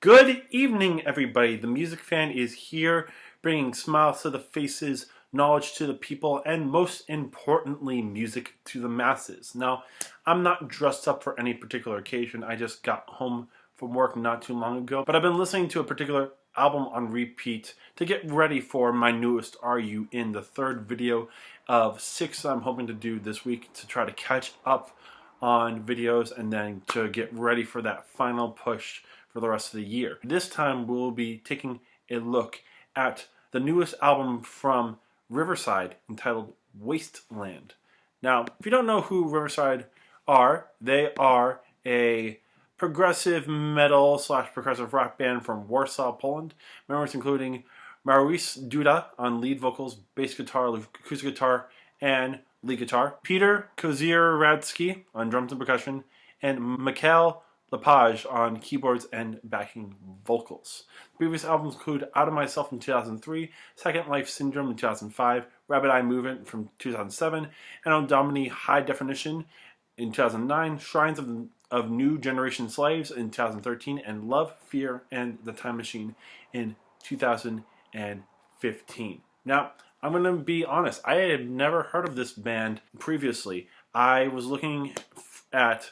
Good evening, everybody. The Music Fan is here, bringing smiles to the faces, knowledge to the people, and most importantly, music to the masses. Now, I'm not dressed up for any particular occasion. I just got home from work not too long ago, but I've been listening to a particular album on repeat to get ready for my newest Are You In, the third video of 6 I'm hoping to do this week to try to catch up on videos and then to get ready for that final push for the rest of the year. This time we'll be taking a look at the newest album from Riverside entitled Wasteland. Now, if you don't know who Riverside are, they are a progressive metal / progressive rock band from Warsaw, Poland. Members including Maurice Duda on lead vocals, bass guitar, acoustic guitar, and lead guitar, Peter Kozieradzki on drums and percussion, and Mikhail Lepage on keyboards and backing vocals. Previous albums include Out of Myself in 2003, Second Life Syndrome in 2005, Rabbit Eye Movement from 2007, and on Domini High Definition in 2009, Shrines of New Generation Slaves in 2013, and Love, Fear, and The Time Machine in 2015. Now, I'm going to be honest, I had never heard of this band previously. I was looking at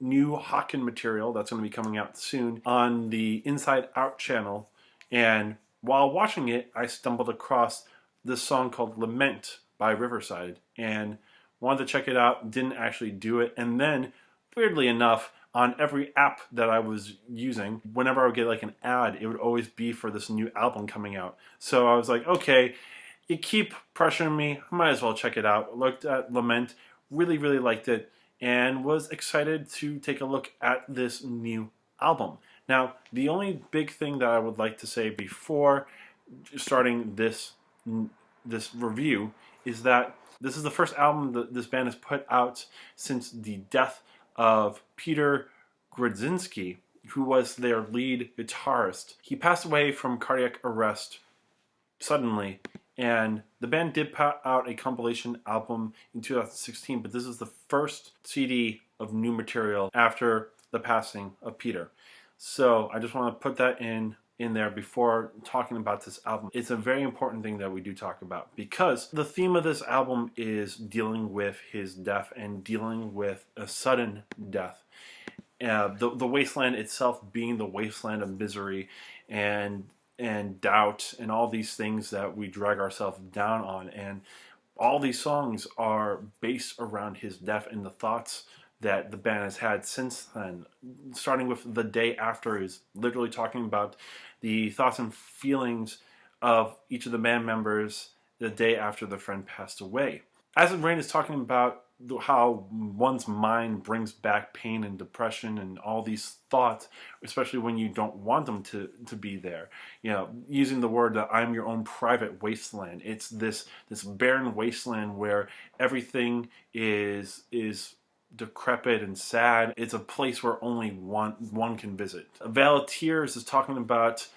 new Hawken material that's going to be coming out soon on the Inside Out channel, and while watching it, I stumbled across this song called Lament by Riverside, and wanted to check it out, didn't actually do it, and then, weirdly enough, on every app that I was using, whenever I would get like an ad, it would always be for this new album coming out. So I was like, okay, you keep pressuring me, I might as well check it out. Looked at Lament, really liked it, and was excited to take a look at this new album. Now, the only big thing that I would like to say before starting this review is that this is the first album that this band has put out since the death of Peter Grodzinski, who was their lead guitarist. He passed away from cardiac arrest suddenly, and the band did put out a compilation album in 2016, but this is the first CD of new material after the passing of Peter. So I just want to put that in there before talking about this album. It's a very important thing that we do talk about, because the theme of this album is dealing with his death and dealing with a sudden death. The wasteland itself being the wasteland of misery and doubt and all these things that we drag ourselves down on, and all these songs are based around his death and the thoughts that the band has had since then. Starting with The Day After is literally talking about the thoughts and feelings of each of the band members the day after their friend passed away. Acid Rain is talking about how one's mind brings back pain and depression and all these thoughts, especially when you don't want them to be there. You know, using the word that I'm your own private wasteland. It's this barren wasteland where everything is decrepit and sad. It's a place where only one can visit. A Veil of Tears is talking about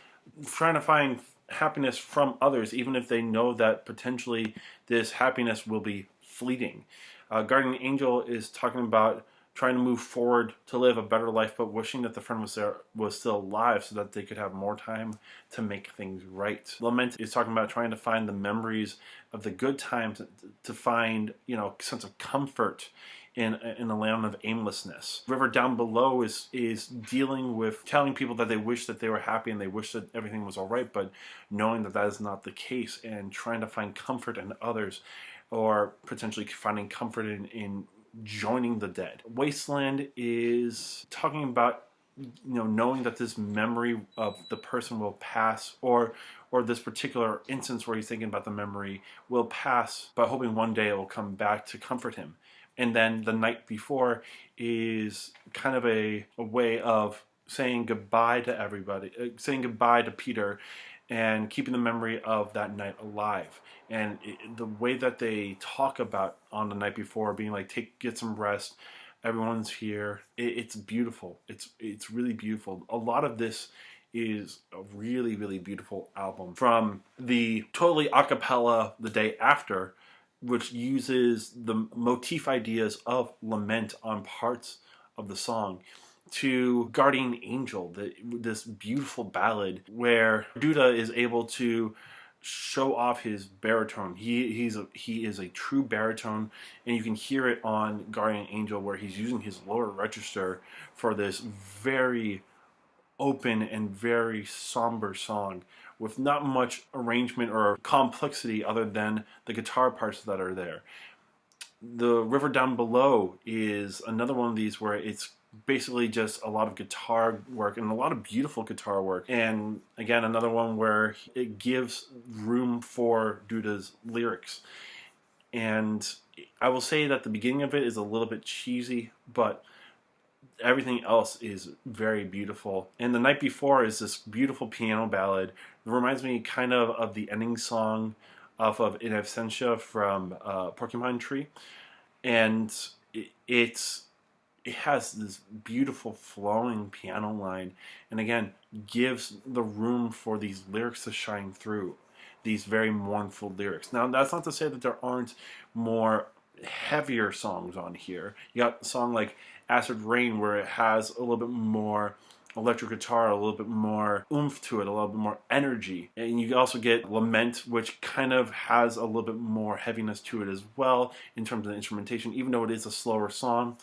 trying to find happiness from others, even if they know that potentially this happiness will be fleeting. Guardian Angel is talking about trying to move forward to live a better life, but wishing that the friend was still alive so that they could have more time to make things right. Lament is talking about trying to find the memories of the good times, to find, you know, sense of comfort in a land of aimlessness. River Down Below is dealing with telling people that they wish that they were happy and they wish that everything was all right, but knowing that that is not the case, and trying to find comfort in others, or potentially finding comfort in joining the dead. Wasteland is talking about, you know, knowing that this memory of the person will pass, or this particular instance where he's thinking about the memory will pass, but hoping one day it will come back to comfort him. And then The Night Before is kind of a way of saying goodbye to everybody, saying goodbye to Peter, and keeping the memory of that night alive. And the way that they talk about on The Night Before, being like, get some rest, everyone's here. It's beautiful. It's really beautiful. A lot of this is a really beautiful album. From the totally a cappella The Day After, which uses the motif ideas of lament on parts of the song, to Guardian Angel, this beautiful ballad where Duda is able to show off his baritone. He is a true baritone, and you can hear it on Guardian Angel where he's using his lower register for this very open and very somber song with not much arrangement or complexity other than the guitar parts that are there. The River Down Below is another one of these where it's basically just a lot of guitar work and a lot of beautiful guitar work. And again, another one where it gives room for Duda's lyrics. And I will say that the beginning of it is a little bit cheesy, but everything else is very beautiful. And The Night Before is this beautiful piano ballad. It reminds me kind of the ending song off of In Absentia from Porcupine Tree. And it has this beautiful flowing piano line, and again gives the room for these lyrics to shine through, these very mournful lyrics. Now that's not to say that there aren't more heavier songs on here. You got a song like Acid Rain where it has a little bit more electric guitar, a little bit more oomph to it, a little bit more energy. And you also get Lament, which kind of has a little bit more heaviness to it as well in terms of the instrumentation, even though it is a slower song.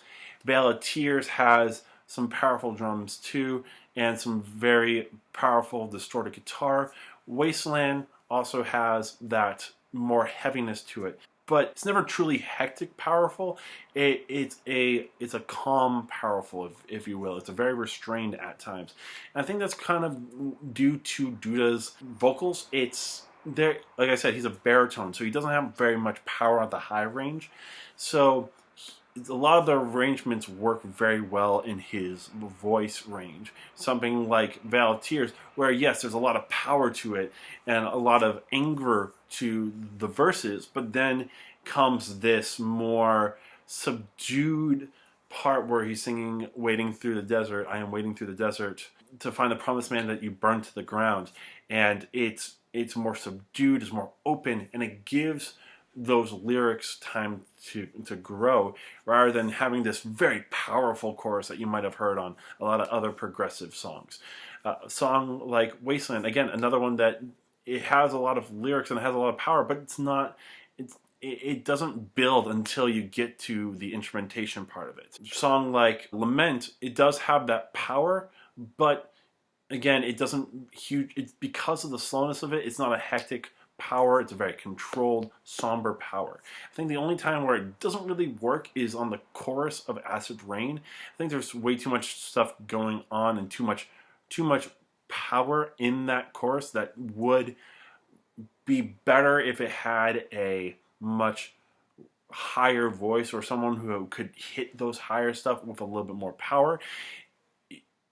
Vale of Tears has some powerful drums too, and some very powerful distorted guitar. Wasteland also has that more heaviness to it, but it's never truly hectic powerful. It's a calm powerful, if you will. It's a very restrained at times. And I think that's kind of due to Duda's vocals. It's there, like I said, he's a baritone, so he doesn't have very much power at the high range. So a lot of the arrangements work very well in his voice range. Something like Vale of Tears, where yes, there's a lot of power to it and a lot of anger to the verses, but then comes this more subdued part where he's singing "Waiting through the desert, I am waiting through the desert to find the promised man that you burned to the ground," and it's more subdued, it's more open, and it gives those lyrics time to grow, rather than having this very powerful chorus that you might have heard on a lot of other progressive songs. A song like Wasteland, again, another one that it has a lot of lyrics and it has a lot of power, but it doesn't build until you get to the instrumentation part of it. A song like Lament, it does have that power, but again, it doesn't huge. It's because of the slowness of it. It's not a hectic power. It's a very controlled, somber power. I think the only time where it doesn't really work is on the chorus of Acid Rain. I think there's way too much stuff going on and too much power in that chorus that would be better if it had a much higher voice or someone who could hit those higher stuff with a little bit more power.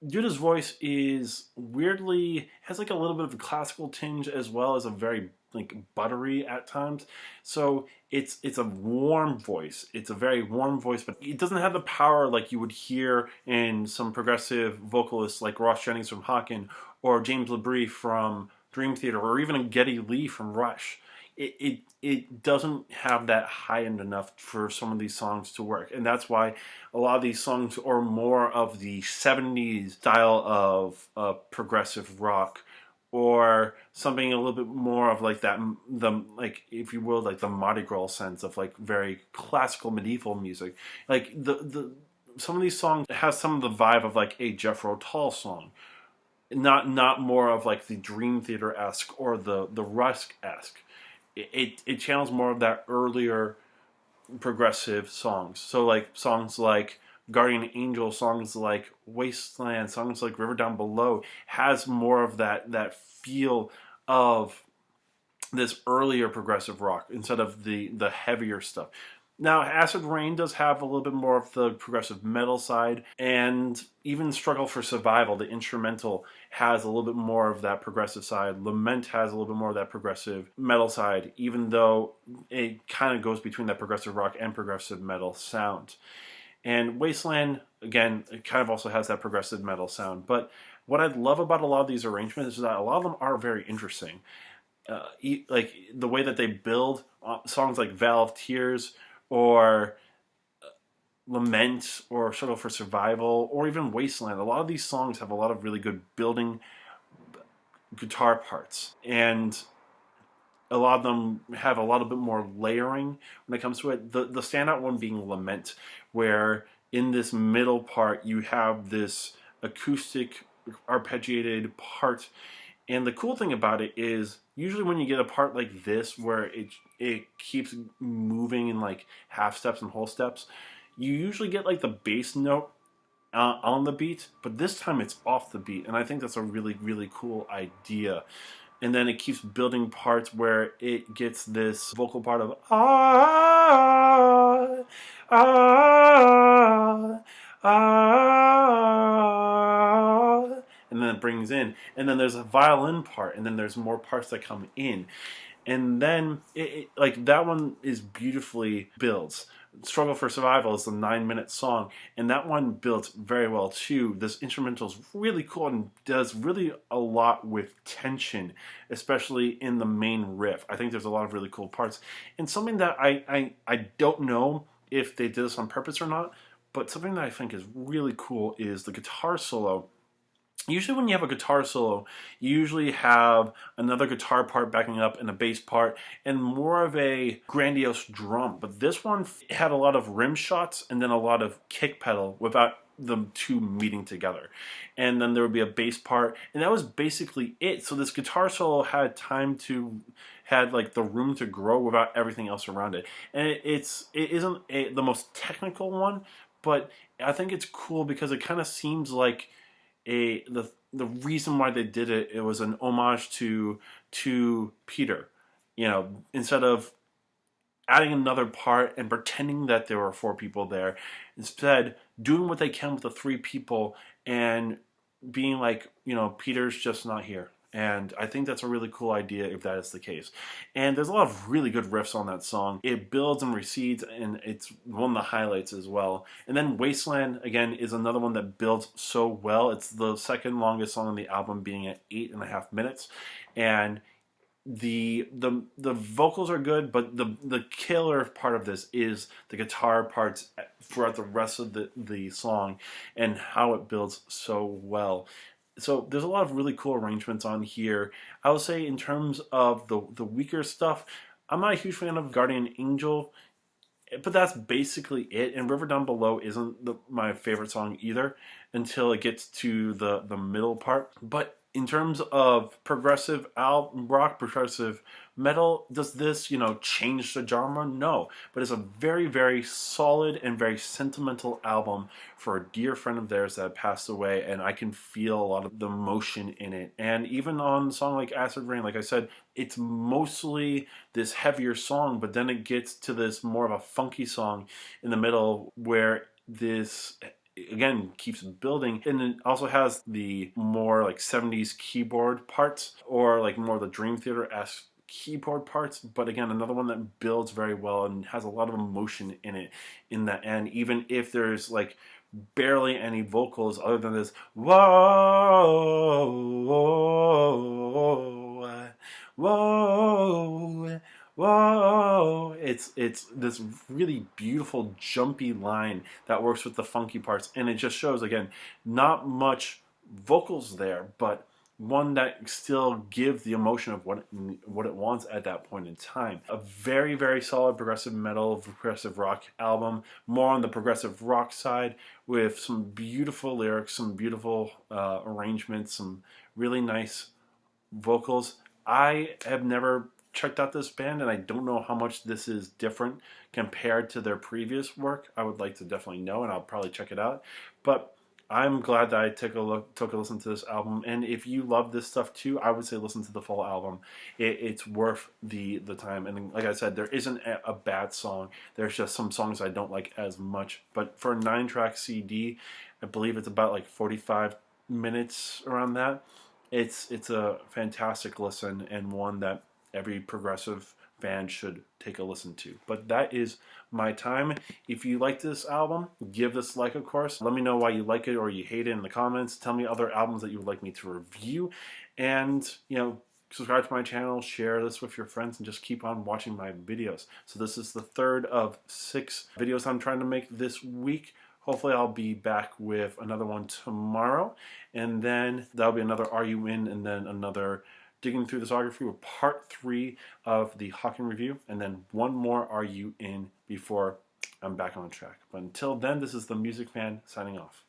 Duda's voice is weirdly, has like a little bit of a classical tinge as well as a very like buttery at times. So it's a warm voice. It's a very warm voice, but it doesn't have the power like you would hear in some progressive vocalists like Ross Jennings from Hawken or James LaBrie from Dream Theater or even Geddy Lee from Rush. It doesn't have that high end enough for some of these songs to work. And that's why a lot of these songs are more of the 70s style of progressive rock, or something a little bit more of like that, like, if you will, like the Mardi Gras sense of like very classical medieval music. Like some of these songs have some of the vibe of like a Jethro Tull song. Not more of like the Dream Theater-esque or the Rusk-esque. It channels more of that earlier progressive songs. So like songs like Guardian Angel, songs like Wasteland, songs like River Down Below has more of that feel of this earlier progressive rock instead of the heavier stuff. Now, Acid Rain does have a little bit more of the progressive metal side, and even Struggle for Survival, the instrumental, has a little bit more of that progressive side. Lament has a little bit more of that progressive metal side, even though it kind of goes between that progressive rock and progressive metal sound. And Wasteland, again, it kind of also has that progressive metal sound. But what I love about a lot of these arrangements is that a lot of them are very interesting. Like the way that they build songs like Vale of Tears, or Lament or Struggle for Survival or even Wasteland, a lot of these songs have a lot of really good building guitar parts, and a lot of them have a lot bit more layering when it comes to it. The standout one being Lament, where in this middle part you have this acoustic arpeggiated part. And the cool thing about it is usually when you get a part like this where it keeps moving in like half steps and whole steps, you usually get like the bass note on the beat, but this time it's off the beat, and I think that's a really, really cool idea. And then it keeps building parts where it gets this vocal part of ah, ah, ah, and then it brings in, and then there's a violin part, and then there's more parts that come in, and then like that one is beautifully builds. Struggle for Survival is the 9-minute song, and that one builds very well too. This instrumental is really cool and does really a lot with tension, especially in the main riff. I think there's a lot of really cool parts, and something that I don't know if they did this on purpose or not, but something that I think is really cool is the guitar solo. Usually when you have a guitar solo, you usually have another guitar part backing up and a bass part and more of a grandiose drum. But this one had a lot of rim shots and then a lot of kick pedal without the two meeting together. And then there would be a bass part, and that was basically it. So this guitar solo had like the room to grow without everything else around it. And it isn't the most technical one, but I think it's cool because it kind of seems like the reason why they did it, it was an homage to Peter. You know, instead of adding another part and pretending that there were 4 people there, instead doing what they can with the 3 people and being like, you know, Peter's just not here. And I think that's a really cool idea if that is the case. And there's a lot of really good riffs on that song. It builds and recedes, and it's one of the highlights as well. And then Wasteland, again, is another one that builds so well. It's the second longest song on the album, being at 8.5 minutes. And the vocals are good, but the killer part of this is the guitar parts throughout the rest of the song and how it builds so well. So there's a lot of really cool arrangements on here. I would say in terms of the weaker stuff, I'm not a huge fan of Guardian Angel, but that's basically it. And River Down Below isn't my favorite song either until it gets to the middle part. But in terms of progressive rock, progressive metal, does this, you know, change the genre? No. But it's a very, very solid and very sentimental album for a dear friend of theirs that passed away, and I can feel a lot of the emotion in it. And even on a song like Acid Rain, like I said, it's mostly this heavier song, but then it gets to this more of a funky song in the middle where this again keeps building, and it also has the more like 70s keyboard parts, or like more of the Dream Theater-esque keyboard parts, but again another one that builds very well and has a lot of emotion in it in the end, even if there's like barely any vocals other than this whoa, whoa, whoa, whoa. It's this really beautiful jumpy line that works with the funky parts, and it just shows again not much vocals there, but one that still gives the emotion of what it wants at that point in time. A very, very solid progressive metal, progressive rock album, more on the progressive rock side, with some beautiful lyrics, some beautiful arrangements, some really nice vocals. I have never checked out this band, and I don't know how much this is different compared to their previous work. I would like to definitely know, and I'll probably check it out. But I'm glad that I took a listen to this album, and if you love this stuff too, I would say listen to the full album. It's worth the time, and like I said, there isn't a bad song. There's just some songs I don't like as much, but for a 9-track CD, I believe it's about like 45 minutes around that. It's a fantastic listen, and one that every progressive fan should take a listen to. But that is my time. If you like this album, give this a like, of course. Let me know why you like it or you hate it in the comments. Tell me other albums that you would like me to review. And, you know, subscribe to my channel, share this with your friends, and just keep on watching my videos. So this is the third of 6 videos I'm trying to make this week. Hopefully I'll be back with another one tomorrow, and then that'll be another Are You In, and then another Digging Through Discography with part 3 of the Hawken review, and then one more Are You In before I'm back on track. But until then, this is the Music Fan signing off.